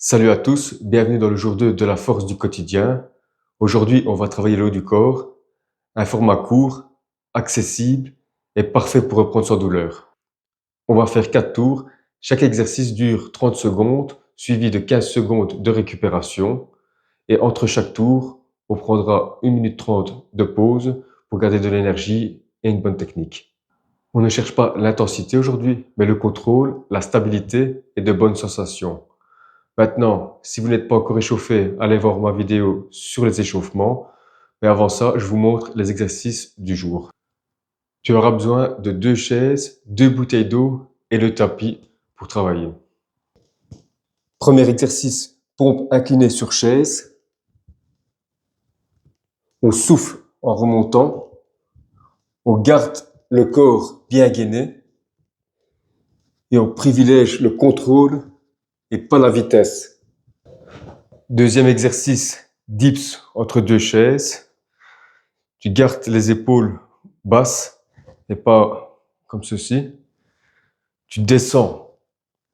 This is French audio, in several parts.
Salut à tous, bienvenue dans le jour 2 de la force du quotidien. Aujourd'hui, on va travailler le haut du corps, un format court, accessible et parfait pour reprendre sans douleur. On va faire 4 tours. Chaque exercice dure 30 secondes, suivi de 15 secondes de récupération. Et entre chaque tour, on prendra 1 minute 30 de pause pour garder de l'énergie et une bonne technique. On ne cherche pas l'intensité aujourd'hui, mais le contrôle, la stabilité et de bonnes sensations. Maintenant, si vous n'êtes pas encore échauffé, allez voir ma vidéo sur les échauffements. Mais avant ça, je vous montre les exercices du jour. Tu auras besoin de 2 chaises, 2 bouteilles d'eau et le tapis pour travailler. Premier exercice, pompe inclinée sur chaise. On souffle en remontant. On garde le corps bien gainé. Et on privilège le contrôle et pas la vitesse. Deuxième exercice, dips entre 2 chaises. Tu gardes les épaules basses et pas comme ceci. Tu descends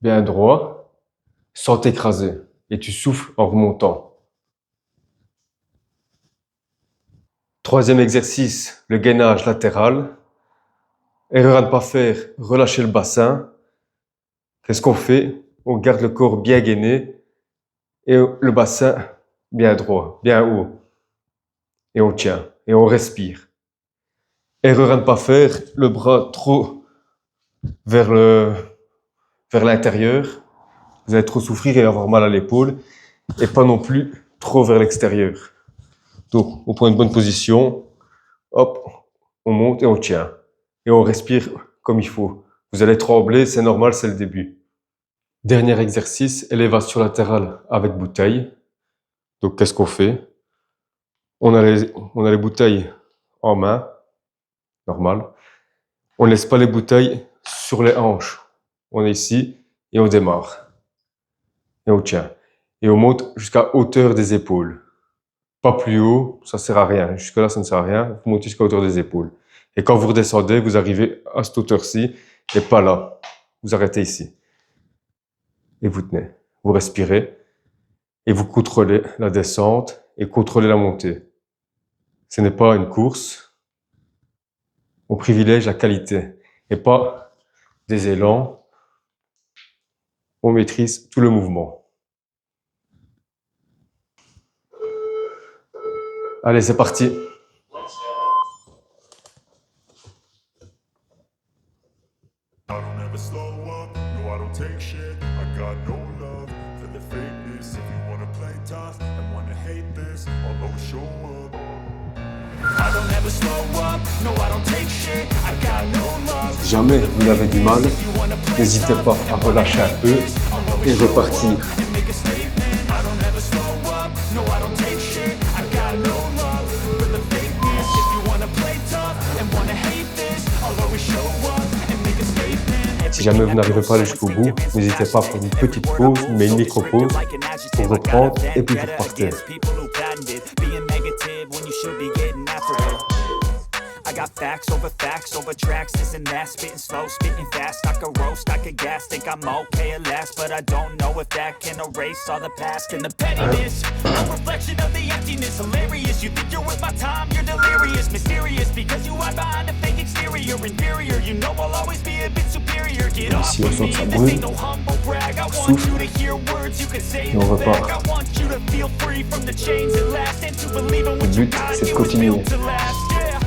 bien droit sans t'écraser et tu souffles en remontant. Troisième exercice, le gainage latéral. Erreur à ne pas faire, relâcher le bassin. Qu'est-ce qu'on fait? On garde le corps bien gainé et le bassin bien droit, bien haut. Et on tient et on respire. Erreur à ne pas faire, le bras trop vers l'intérieur. Vous allez trop souffrir et avoir mal à l'épaule. Et pas non plus trop vers l'extérieur. Donc, on prend une bonne position. Hop, on monte et on tient. Et on respire comme il faut. Vous allez trembler, c'est normal, c'est le début. Dernier exercice, élévation latérale avec bouteille. Donc, qu'est-ce qu'on fait? On a les bouteilles en main, normal. On ne laisse pas les bouteilles sur les hanches. On est ici et on démarre. Et on tient. Et on monte jusqu'à hauteur des épaules. Pas plus haut, ça sert à rien. Jusque là, ça ne sert à rien. Vous montez jusqu'à hauteur des épaules. Et quand vous redescendez, vous arrivez à cette hauteur-ci et pas là. Vous arrêtez ici. Et vous tenez. Vous respirez. Et vous contrôlez la descente et contrôlez la montée. Ce n'est pas une course. On privilège la qualité et pas des élans. On maîtrise tout le mouvement. Allez, c'est parti. Si jamais vous avez du mal, n'hésitez pas à relâcher un peu et repartir. Si jamais vous n'arrivez pas à aller jusqu'au bout, n'hésitez pas à prendre une petite pause, mais une micro-pause pour reprendre et puis vous repartez. Got facts over tracks, this and that, spitting slow, spitting fast, I could roast, I could gas, think I'm okay at last, but I don't know if that can erase all the past and the pettiness, a reflection of the emptiness, hilarious, you think you're worth my time, you're delirious, mysterious, because you hide behind a fake exterior, inferior, you know I'll always be a bit superior, get off with me, this ain't no humble brag, I want you to hear words you can say in the back, I want you to feel free from the chains that last, and to believe in what you got, you were built to last, yeah.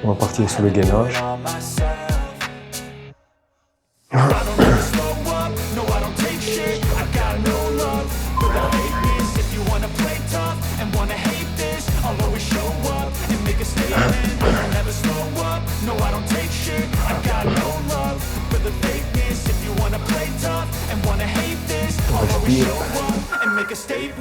On va partir sur le gainage. On respire.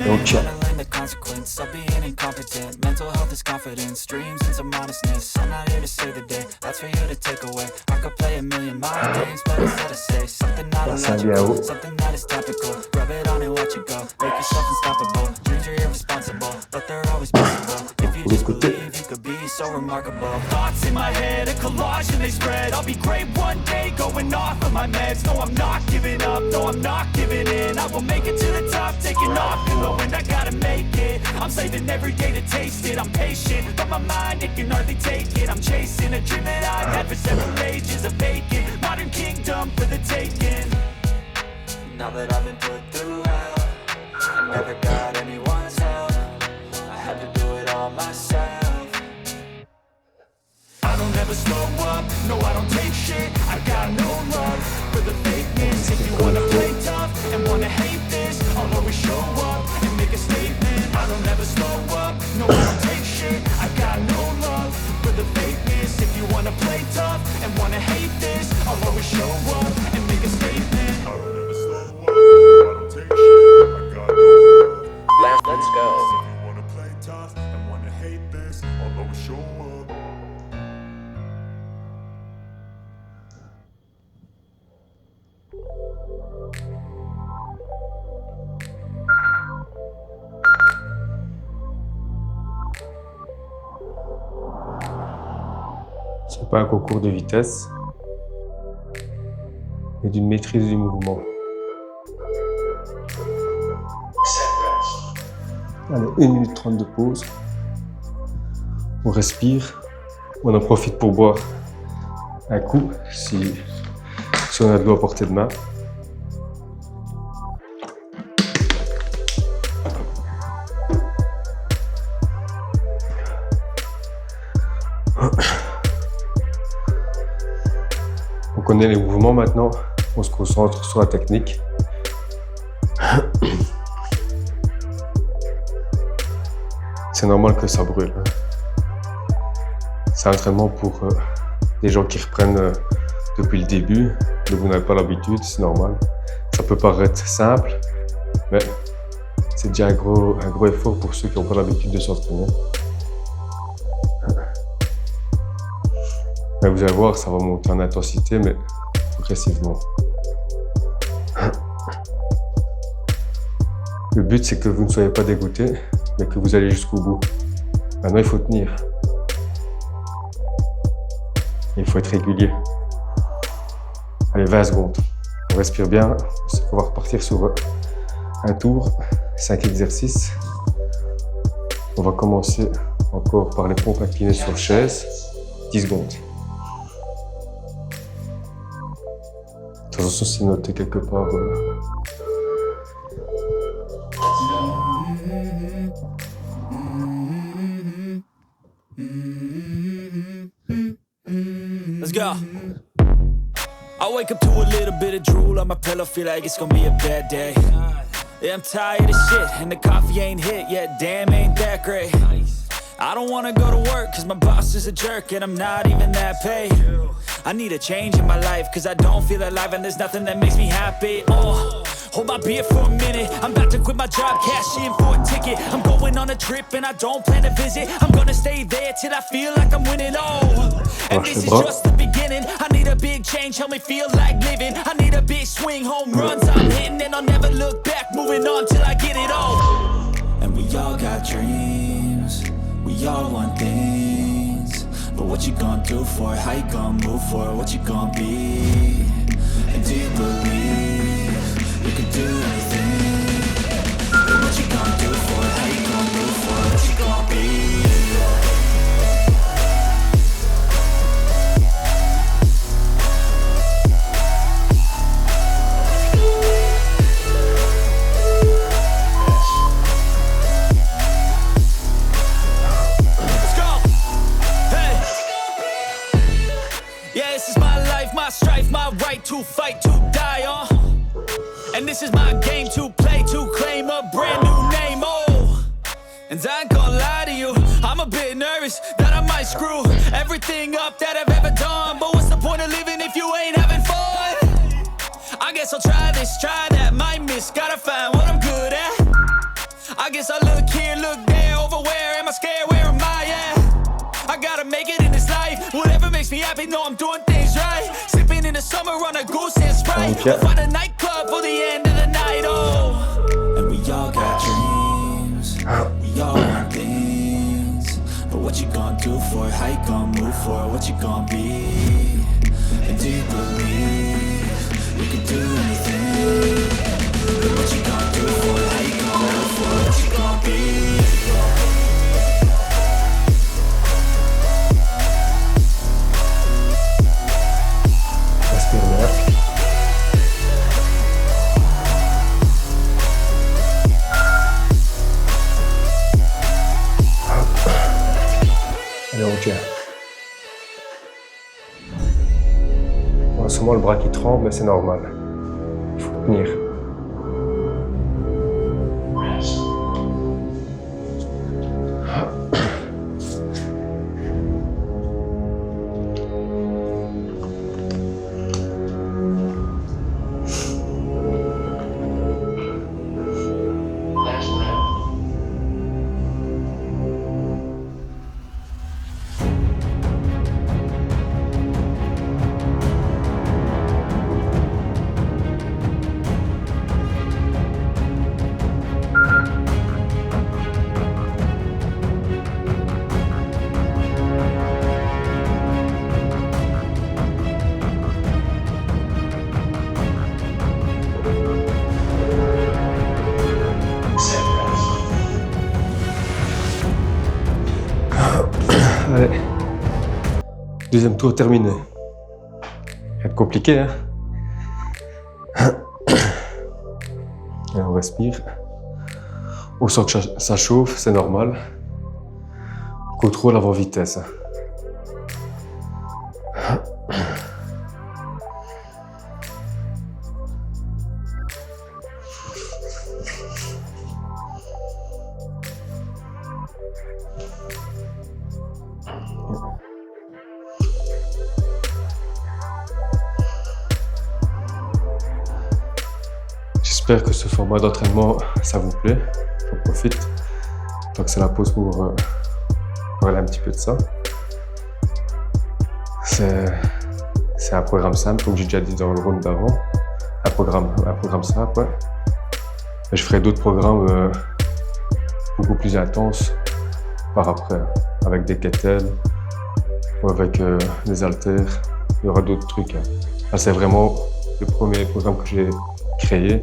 Et on tient. Consequence of being incompetent. Mental health is confidence, dreams and some modestness. I'm not here to save the day, that's for you to take away. I could play a million mind games, but instead I say something not illogical, something that is topical. Rub it on and watch it go. Make yourself unstoppable. Dreams are irresponsible, but they're always possible. If you just believe you could be so remarkable. Thoughts in my head, a collage and they spread. I'll be great one day, going off of my meds. No, I'm not giving up, no, I'm not giving in. I will make it to the top, taking off, glowing. I gotta make it, I'm saving every day to taste it. I'm patient, but my mind, it can hardly take it. I'm chasing a dream that I've had for several ages. A vacant, modern kingdom for the taking. Now that I've been put through hell, I never got anyone's help. I had to do it all myself. I don't ever slow up, no I don't take shit. I got no love for the fakeness. If you wanna play tough and wanna hate this, I'll always show up and make a statement. I don't ever slow up, no I don't take shit. I got no love for the fakeness. If you wanna play tough and wanna hate this, I'll always show up and make a statement. I don't ever slow up, no I don't take shit. I got no love. Let's go. If you wanna play tough and wanna hate this, I'll always show up. C'est pas un concours de vitesse, mais d'une maîtrise du mouvement. Allez, 1 minute 30 de pause. On respire. On en profite pour boire un coup si on a de l'eau à portée de main. On connaît les mouvements maintenant, on se concentre sur la technique. C'est normal que ça brûle. C'est un entraînement pour des gens qui reprennent depuis le début, mais vous n'avez pas l'habitude, c'est normal. Ça peut paraître simple, mais c'est déjà un gros effort pour ceux qui n'ont pas l'habitude de s'entraîner. Mais vous allez voir, ça va monter en intensité, mais progressivement. Le but, c'est que vous ne soyez pas dégoûté, mais que vous allez jusqu'au bout. Maintenant, il faut tenir. Il faut être régulier. Allez, 20 secondes. On respire bien. On va repartir sur un tour, 5 exercices. On va commencer encore par les pompes inclinées sur chaise, 10 secondes. De toute façon, c'est noté quelque part. Let's go. I wake up to a little bit of drool on my pillow, feel like it's gonna be a bad day. Yeah, I'm tired of shit, and the coffee ain't hit yet, damn, ain't that great. I don't wanna go to work, cause my boss is a jerk, and I'm not even that paid. I need a change in my life, cause I don't feel alive, and there's nothing that makes me happy. Oh, hold my beer for a minute, I'm about to quit my job, cash in for a ticket. I'm going on a trip, and I don't plan to visit. I'm gonna stay there till I feel like I'm winning, oh. And this is just the beginning, I need a big change, help me feel like living. I need a big swing, home runs I'm hitting, and I'll never look back, moving on till I get it all. And we all got dreams, we all want things, but what you gonna do for it? How you gonna move for it? What you gonna be? And do you believe you can do anything? But what you gonna do for it? How you gonna move for it? What you gonna be? My right to fight, to die on. And this is my game to play, to claim a brand new name, oh. And I ain't gonna lie to you, I'm a bit nervous that I might screw everything up that I've ever done. But what's the point of living if you ain't having fun? I guess I'll try this, try that, might miss, gotta find what I'm good at. I guess I look here, look there, over where am I scared, where am I at? I gotta make it in this life, whatever makes me happy, know I'm doing things right. Sipping in the summer on a goose and Sprite, we'll find a nightclub for the end of the night, oh. And we all got dreams, we all want things, but what you gonna do for it? How you gonna move for it? What you gonna be? And do you believe you can do anything? And what you gonna do for it? How you gonna move for it? What you gonna be? Respire l'air. Allez, on tient. En ce moment, le bras qui tremble, mais c'est normal. Il faut tenir. Allez. Deuxième tour terminé. Ça va être compliqué, hein? Et on respire. On sent que ça chauffe, c'est normal. Contrôle avant vitesse. J'espère que ce format d'entraînement, ça vous plaît. J'en profite. Donc c'est la pause pour parler un petit peu de ça. C'est un programme simple, comme j'ai déjà dit dans le round d'avant. Un programme simple, ouais. Et je ferai d'autres programmes beaucoup plus intenses par après, avec des kettlebells ou avec des haltères. Il y aura d'autres trucs. Là, c'est vraiment le premier programme que j'ai créé,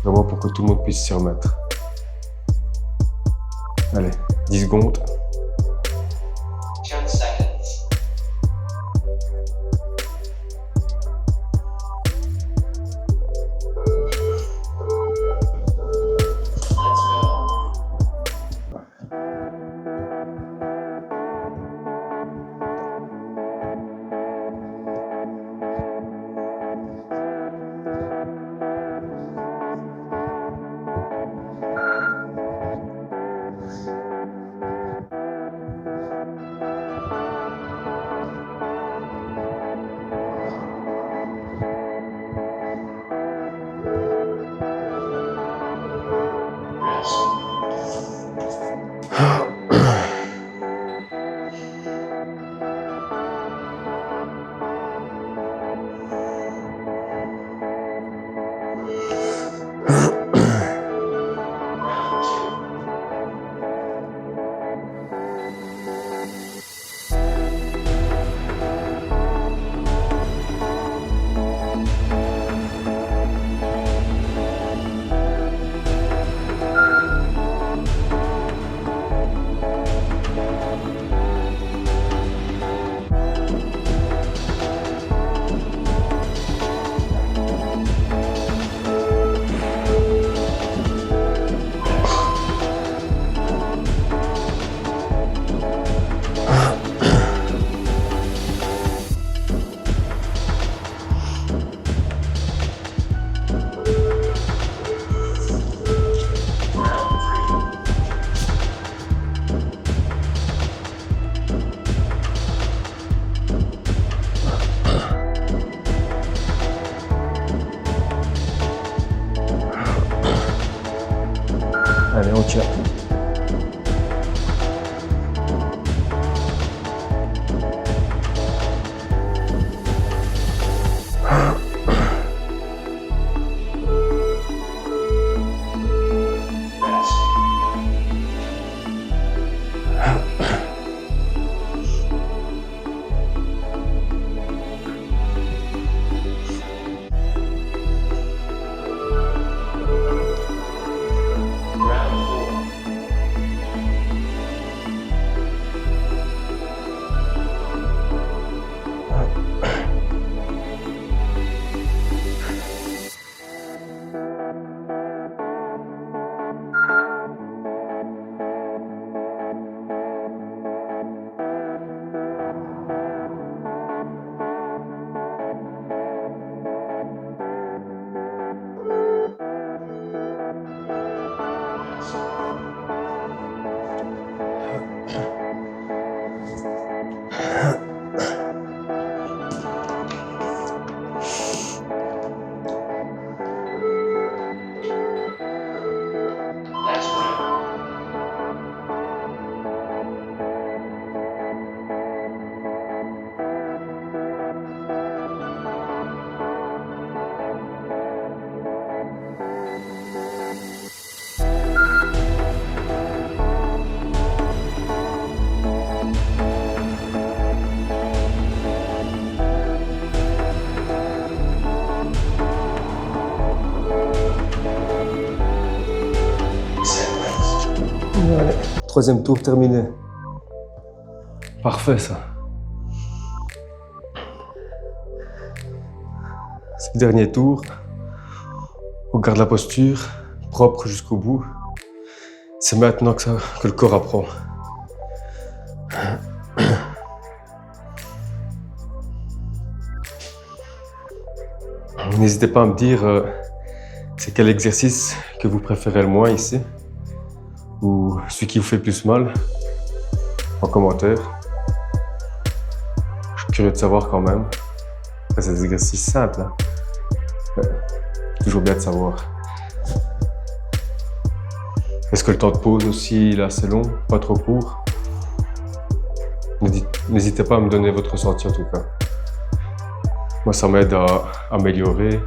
vraiment pour que tout le monde puisse s'y remettre. Allez, 10 secondes. 10 seconds. Allez, on tient. troisième tour terminé. Parfait ça. C'est le dernier tour. On garde la posture, propre jusqu'au bout. C'est maintenant que le corps apprend. N'hésitez pas à me dire c'est quel exercice que vous préférez le moins ici, ou celui qui vous fait plus mal, en commentaire. Je suis curieux de savoir quand même. Après, c'est des exercices simples, hein. Ouais, toujours bien de savoir. Est-ce que le temps de pause aussi il est assez long, pas trop court? N'hésitez pas à me donner votre ressenti en tout cas. Moi, ça m'aide à améliorer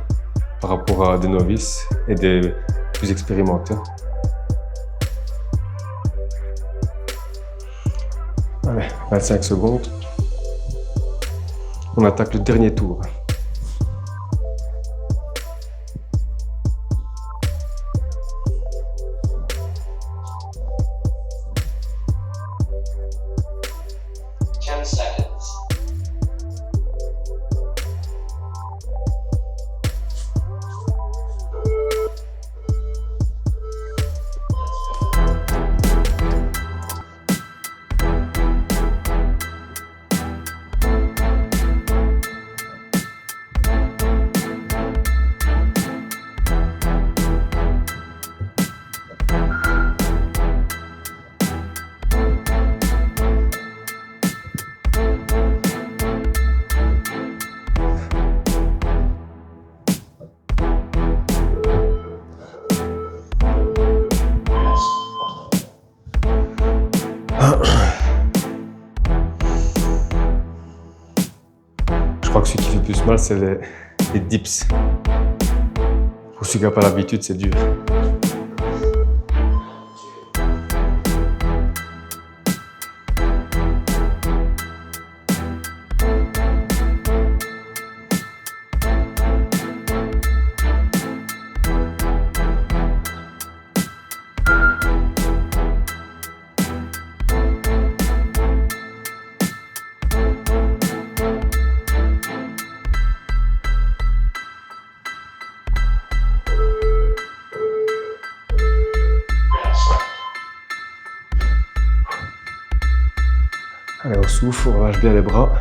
par rapport à des novices et des plus expérimentés. Allez, 25 secondes. On attaque le dernier tour. Je crois que celui qui fait plus mal, c'est les dips. Pour celui qui n'a pas l'habitude, c'est dur. Allez, on souffle, on relâche bien les bras.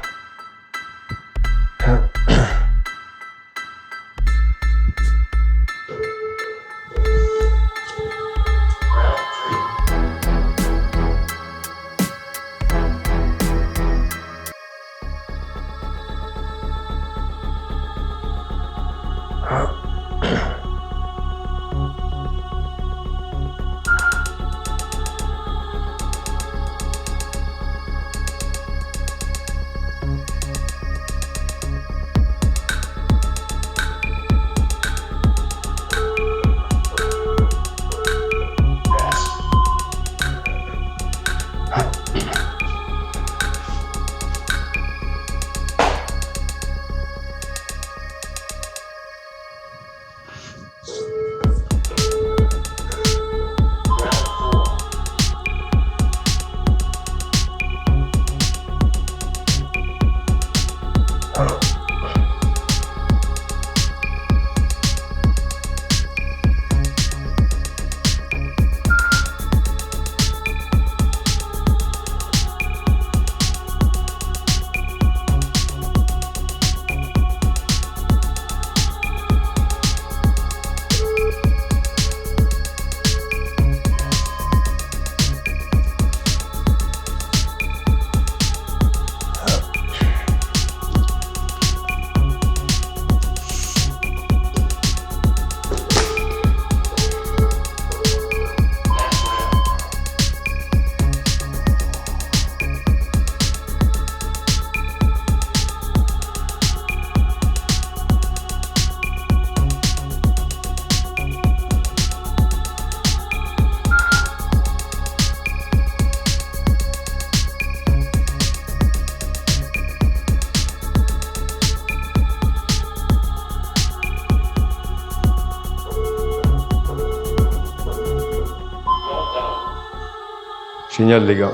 Génial les gars.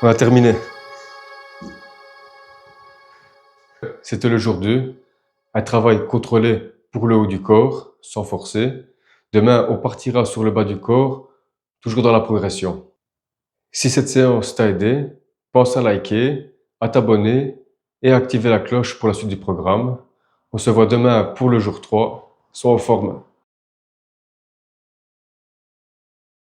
On a terminé. C'était le jour 2. Un travail contrôlé pour le haut du corps, sans forcer. Demain, on partira sur le bas du corps, toujours dans la progression. Si cette séance t'a aidé, pense à liker, à t'abonner et à activer la cloche pour la suite du programme. On se voit demain pour le jour 3. Sois en forme.